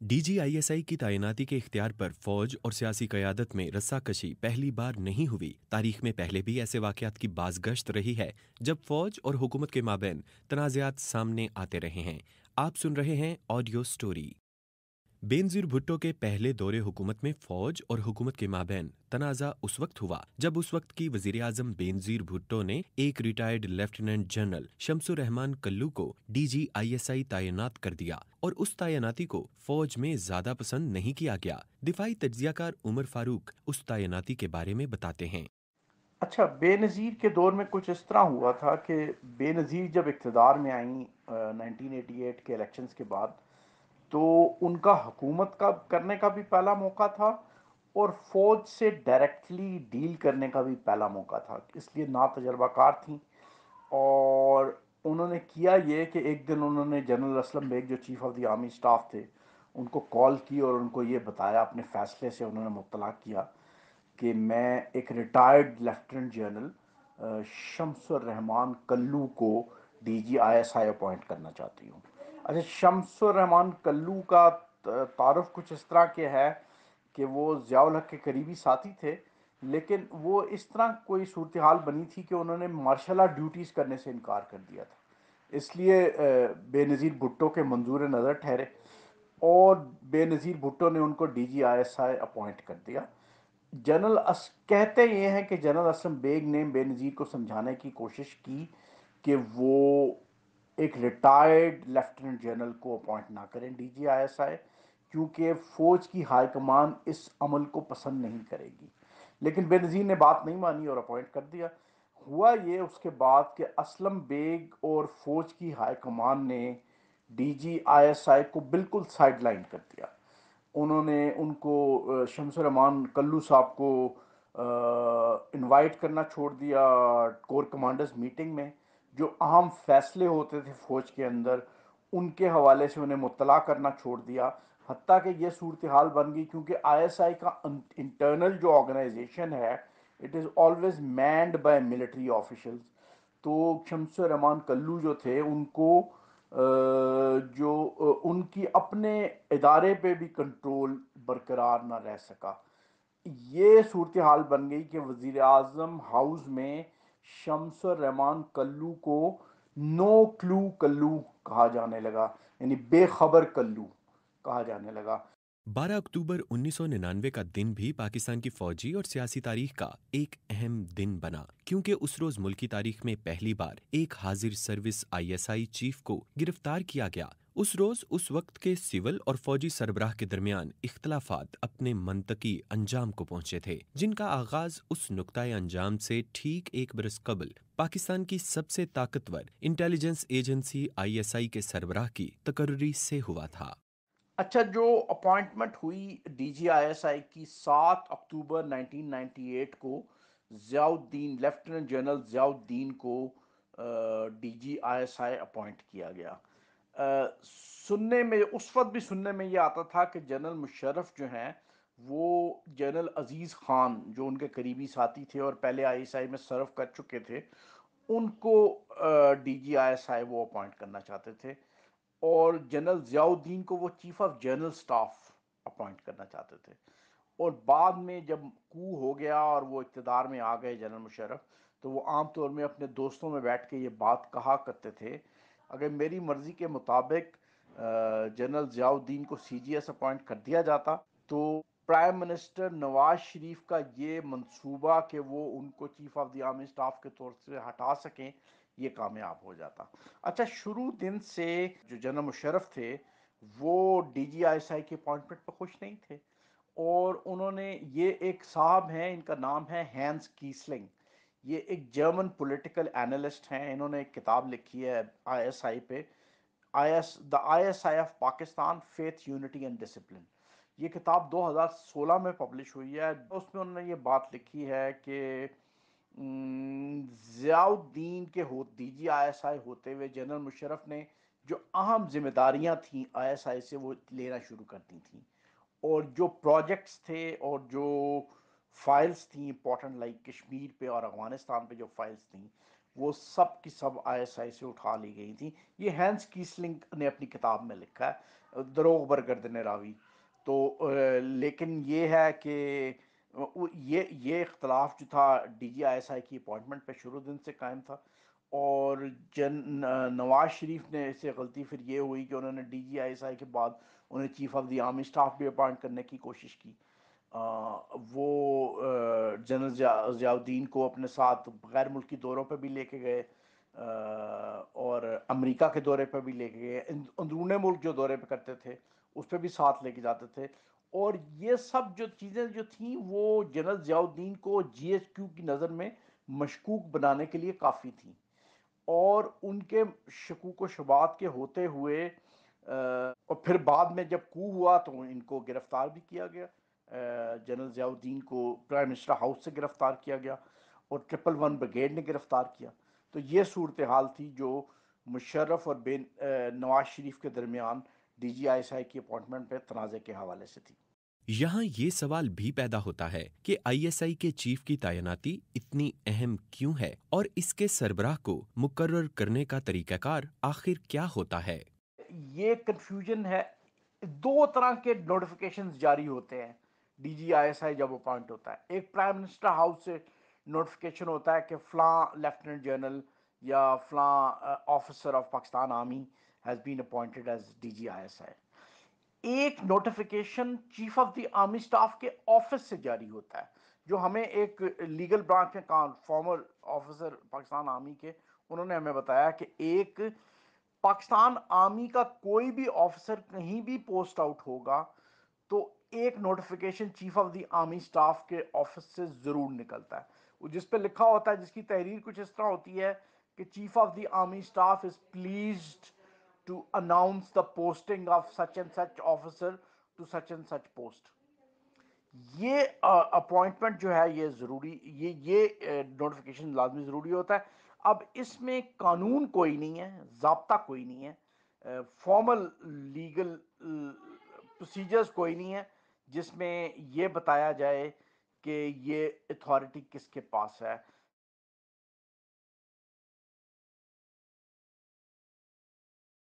D G I S I की तैनाती के इख्तियार पर फौज और सियासी क़यादत में रस्साकशी पहली बार नहीं हुई। तारीख में पहले भी ऐसे वाक़यात की बाज़गश्त रही है जब फौज और हुकूमत के माबैन तनाज़ात सामने आते रहे हैं। आप सुन रहे हैं ऑडियो स्टोरी। बेनज़ीर भुट्टो के पहले दौरे हुकूमत में फौज और हुकूमत के माबैन तनाज़ा उस वक्त हुआ जब उस वक्त की वज़ीर आज़म बेनज़ीर भुट्टो ने एक retired lieutenant general Shamsur Rahman Kallu को DGISI तैनात कर दिया और उस तैनाती को फौज में ज़्यादा पसंद नहीं किया गया। दिफाई तज्ज़ियाकार उमर फारूक उस तैनाती के बारे में बताते हैं। अच्छा, बेनज़ीर के दौर में कुछ इस तरह हुआ था कि बेनज़ीर जब इक़्तिदार में आई 1988 के इलेक्शंस के बाद, तो उनका हुकूमत का करने का भी पहला मौका था और फ़ौज से डायरेक्टली डील करने का भी पहला मौका था, इसलिए नातजुर्बाकार थी। और उन्होंने किया ये कि एक दिन उन्होंने जनरल असलम बेग जो chief of the army staff थे, उनको कॉल की और उनको ये बताया, अपने फ़ैसले से उन्होंने मुत्तला किया कि मैं एक retired lieutenant general Shamsur Rahman Kallu को DGISI अपॉइंट करना चाहती हूँ। अच्छा, शम्सुर रहमान कल्लू का तारुफ कुछ इस तरह के है कि वो ज़ियाउल हक के करीबी साथी थे, लेकिन वो इस तरह कोई सूरत हाल बनी थी कि उन्होंने मार्शल आर्ट ड्यूटीज़ करने से इनकार कर दिया था। इसलिए बेनज़ीर भुट्टो के मंजूर नज़र ठहरे और बेनज़ीर भुट्टो ने उनको DGISI अपॉइंट कर दिया। कहते ये हैं कि जनरल असलम बेग ने बेनज़ीर को समझाने की कोशिश की कि वो एक रिटायर्ड लेफ्टिनेंट जनरल को अपॉइंट ना करें DGISI, क्योंकि फौज की हाई कमान इस अमल को पसंद नहीं करेगी। लेकिन बेनज़ीर ने बात नहीं मानी और अपॉइंट कर दिया। हुआ ये उसके बाद कि असलम बेग और फौज की हाई कमान ने DGISI को बिल्कुल साइडलाइन कर दिया। उन्होंने उनको शमसुर रहमान कल्लू साहब को इनवाइट करना छोड़ दिया कोर कमांडर्स मीटिंग में। जो अहम फैसले होते थे फौज के अंदर, उनके हवाले से उन्हें मुत्तला करना छोड़ दिया। हत्ता कि यह सूरत हाल बन गई, क्योंकि ISI का इंटरनल जो ऑर्गेनाइजेशन है, it is always manned by military officials. तो शमसुर रहमान कल्लू जो थे, उनको उनकी अपने इदारे पे भी कंट्रोल बरकरार ना रह सका। ये सूरत हाल बन गई कि वजीर आजम हाउस में शमसुर रहमान कल्लू को नो क्लू कल्लू कहा जाने लगा, यानी बेखबर कल्लू कहा जाने लगा। 12 अक्टूबर 1999 का दिन भी पाकिस्तान की फौजी और सियासी तारीख का एक अहम दिन बना, क्योंकि उस रोज मुल्की तारीख में पहली बार एक हाजिर सर्विस ISI चीफ को गिरफ्तार किया गया। उस रोज उस वक्त के सिविल और फौजी सरबराह के दरमियान इख्तलाफात अपने मंतकी अंजाम को पहुंचे थे, जिनका आगाज उस नुक्ताए अंजाम से ठीक एक बरस कबल पाकिस्तान की सबसे ताकतवर इंटेलिजेंस एजेंसी ISI के सरबराह की तकर्री से हुआ था। अच्छा, जो अपॉइंटमेंट हुई DGISI की 7 अक्टूबर 1998 को, ज़ियाउद्दीन लेफ्टिनेंट जनरल ज़ियाउद्दीन को DGISI अपॉइंट किया गया। सुनने में उस वक्त भी सुनने में ये आता था कि जनरल मुशर्रफ जो हैं, वो जनरल अजीज़ खान जो उनके करीबी साथी थे और पहले ISI में सर्व कर चुके थे, उनको DGISI वो अपॉइंट करना चाहते थे। और जनरल ज़ियाउद्दीन को वो chief of general staff appoint करना चाहते थे। और बाद में जब कू हो गया और वो इक़्तिदार में आ गए जनरल मुशर्रफ, तो वो आम तौर में अपने दोस्तों में बैठ के ये बात कहा करते थे, अगर मेरी मर्ज़ी के मुताबिक जनरल ज़ियाउद्दीन को CGS अपॉइंट कर दिया जाता, तो प्राइम मिनिस्टर नवाज शरीफ का ये मंसूबा कि वो उनको chief of the army staff के तौर से हटा सकें, ये कामयाब हो जाता। अच्छा, शुरू दिन से जो जनरल मुशर्रफ थे, वो DGISI के अपॉइंटमेंट पर खुश नहीं थे और उन्होंने, ये एक साहब हैं, इनका नाम है हैंस कीसलिंग। ये एक जर्मन पॉलिटिकल एनालिस्ट हैं। इन्होंने एक किताब लिखी है ISI पे, ISI of Pakistan, faith, unity and discipline. ये किताब 2016 में पब्लिश हुई है। उसमें उन्होंने ये बात लिखी है कि ज़ियाउद्दीन के हो DGISI होते हुए जनरल मुशर्रफ ने जो अहम जिम्मेदारियां थी ISI से, वो लेना शुरू कर दी थी। और जो प्रोजेक्ट्स थे और जो फाइल्स थी इंपॉर्टेंट, लाइक कश्मीर पे और अफगानिस्तान पे जो फाइल्स थी, वो सब की सब ISI से उठा ली गई थी। ये हैंस कीसलिंग ने अपनी किताब में लिखा है। دروغ برگردن راوی. تو لیکن یہ ہے کہ یہ اختلاف جو تھا ڈی جی آئی ایس آئی کی اپوائنٹمنٹ پہ شروع دن سے قائم تھا. اور نواز شریف نے سے غلطی پھر یہ ہوئی کہ انہوں نے ڈی جی آئی ایس آئی کے بعد انہیں chief of the army staff بھی اپوائنٹ کرنے کی کوشش کی. وہ جنرل ضیاء الدین کو اپنے ساتھ غیر ملکی دوروں پہ بھی لے کے گئے, اور امریکہ کے دورے پہ بھی لے کے گئے, اندرون ملک جو دورے پہ کرتے تھے اس پہ بھی ساتھ لے کے جاتے تھے. اور یہ سب جو چیزیں جو تھیں وہ جنرل ضیاء الدین کو جی ایچ کیو کی نظر میں مشکوک بنانے کے لیے کافی تھیں. اور ان کے شکوک و شبہات کے ہوتے ہوئے اور پھر بعد میں جب کو ہوا تو ان کو گرفتار بھی کیا گیا. جنرل ضیاء الدین کو پرائم منسٹر ہاؤس سے گرفتار کیا گیا اور 111 بریگیڈ نے گرفتار کیا. تو یہ صورتحال تھی جو مشرف اور نواز شریف کے درمیان ڈی جی آئی ایس آئی کی اپوائنٹمنٹ پہ تنازع کے حوالے سے تھی. یہاں یہ سوال بھی پیدا ہوتا ہے کہ آئی ایس آئی کے چیف کی تعیناتی اتنی اہم کیوں ہے اور اس کے سربراہ کو مقرر کرنے کا طریقہ کار آخر کیا ہوتا ہے؟ یہ کنفیوژن ہے. دو طرح کے نوٹیفیکیشنز جاری ہوتے ہیں ڈی جی آئی ایس آئی جب اپوائنٹ ہوتا ہے. ایک پرائم منسٹر ہاؤس سے نوٹیفیکیشن ہوتا ہے کہ فلاں لیفٹیننٹ جنرل یا فلاں officer of Pakistan army has been appointed as D G I S I. ایک notification chief of the army staff کے آفس سے جاری ہوتا ہے, جو ہمیں ایک لیگل برانچ میں فارمر آفیسر پاکستان آرمی کے, انہوں نے ہمیں بتایا کہ ایک پاکستان آرمی کا کوئی بھی آفیسر کہیں بھی پوسٹ آؤٹ ہوگا تو ایک notification chief of the army staff کے آفس سے ضرور نکلتا ہے, جس پہ لکھا ہوتا ہے, جس کی تحریر کچھ اس طرح ہوتی ہے کہ chief of the army staff is pleased to announce the posting of such and such officer to such and such post. یہ اپوائنٹمنٹ جو ہے یہ ضروری, یہ نوٹیفیکیشن لازمی ضروری ہوتا ہے. اب اس میں قانون کوئی نہیں ہے, ضابطہ کوئی نہیں ہے, فارمل لیگل پروسیجرز کوئی نہیں ہے جس میں یہ بتایا جائے کہ یہ اتھارٹی کس کے پاس ہے.